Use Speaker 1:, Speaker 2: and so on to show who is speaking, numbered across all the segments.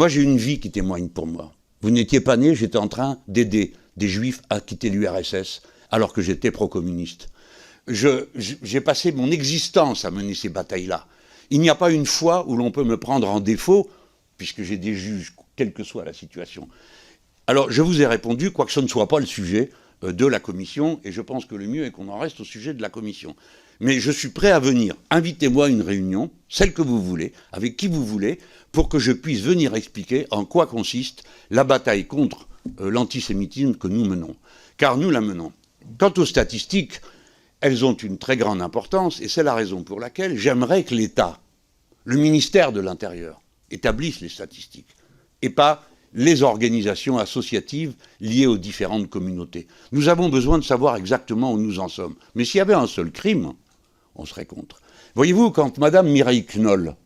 Speaker 1: Moi, j'ai une vie qui témoigne pour moi. Vous n'étiez pas né, j'étais en train d'aider des juifs à quitter l'URSS alors que j'étais pro-communiste. J'ai passé mon existence à mener ces batailles-là. Il n'y a pas une fois où l'on peut me prendre en défaut, puisque j'ai des juges, quelle que soit la situation. Alors, je vous ai répondu, quoique ce ne soit pas le sujet de la commission, et je pense que le mieux est qu'on en reste au sujet de la commission. Mais je suis prêt à venir. Invitez-moi à une réunion, celle que vous voulez, avec qui vous voulez, pour que je puisse venir expliquer en quoi consiste la bataille contre l'antisémitisme que nous menons. Car nous la menons. Quant aux statistiques, elles ont une très grande importance, et c'est la raison pour laquelle j'aimerais que l'État, le ministère de l'Intérieur, établisse les statistiques, et pas les organisations associatives liées aux différentes communautés. Nous avons besoin de savoir exactement où nous en sommes. Mais s'il y avait un seul crime, on serait contre. Voyez-vous, quand Mme Mireille Knoll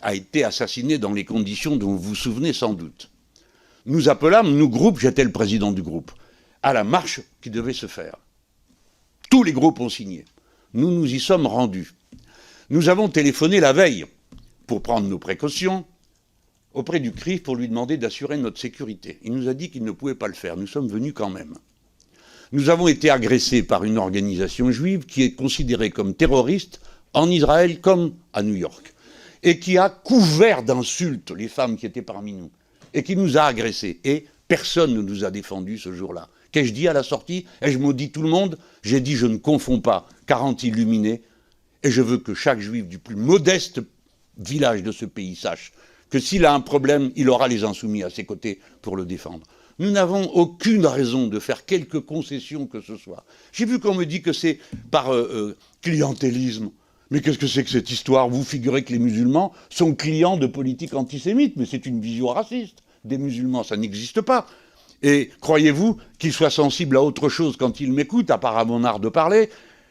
Speaker 1: a été assassinée dans les conditions dont vous vous souvenez sans doute, nous appelâmes, nous groupes, j'étais le président du groupe, à la marche qui devait se faire. Tous les groupes ont signé. Nous nous y sommes rendus. Nous avons téléphoné la veille pour prendre nos précautions auprès du CRIF pour lui demander d'assurer notre sécurité. Il nous a dit qu'il ne pouvait pas le faire. Nous sommes venus quand même. Nous avons été agressés par une organisation juive qui est considérée comme terroriste en Israël comme à New York et qui a couvert d'insultes les femmes qui étaient parmi nous et qui nous a agressés. Et personne ne nous a défendus ce jour-là. Qu'ai-je dit à la sortie? Ai-je maudit tout le monde? J'ai dit je ne confonds pas 40 illuminés et je veux que chaque juif du plus modeste village de ce pays sache que s'il a un problème, il aura les insoumis à ses côtés pour le défendre. Nous n'avons aucune raison de faire quelque concession que ce soit. J'ai vu qu'on me dit que c'est par clientélisme. Mais qu'est-ce que c'est que cette histoire? Vous figurez que les musulmans sont clients de politique antisémite, mais c'est une vision raciste des musulmans, ça n'existe pas. Et croyez-vous qu'ils soient sensibles à autre chose quand ils m'écoutent, à part à mon art de parler?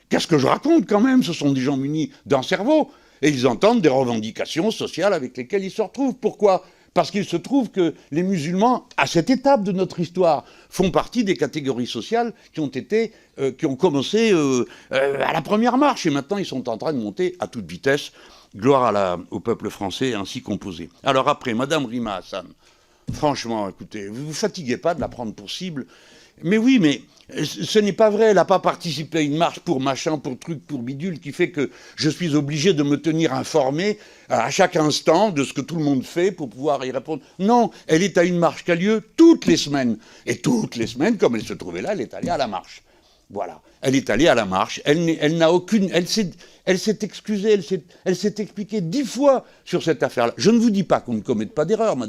Speaker 1: Qu'est-ce que je raconte quand même? Ce sont des gens munis d'un cerveau. Et ils entendent des revendications sociales avec lesquelles ils se retrouvent. Pourquoi? Parce qu'il se trouve que les musulmans, à cette étape de notre histoire, font partie des catégories sociales qui ont commencé à la première marche. Et maintenant, ils sont en train de monter à toute vitesse. Gloire au peuple français ainsi composé. Alors après, Madame Rima Hassan, franchement, écoutez, vous ne vous fatiguez pas de la prendre pour cible. Mais oui, mais ce n'est pas vrai, elle n'a pas participé à une marche pour machin, pour truc, pour bidule, qui fait que je suis obligé de me tenir informé à chaque instant de ce que tout le monde fait pour pouvoir y répondre. Non, elle est à une marche qui a lieu toutes les semaines. Et toutes les semaines, comme elle se trouvait là, elle est allée à la marche. Voilà, elle est allée à la marche, elle n'a aucune... Elle s'est excusée, elle s'est expliquée 10 fois sur cette affaire-là. Je ne vous dis pas qu'on ne commette pas d'erreur, madame.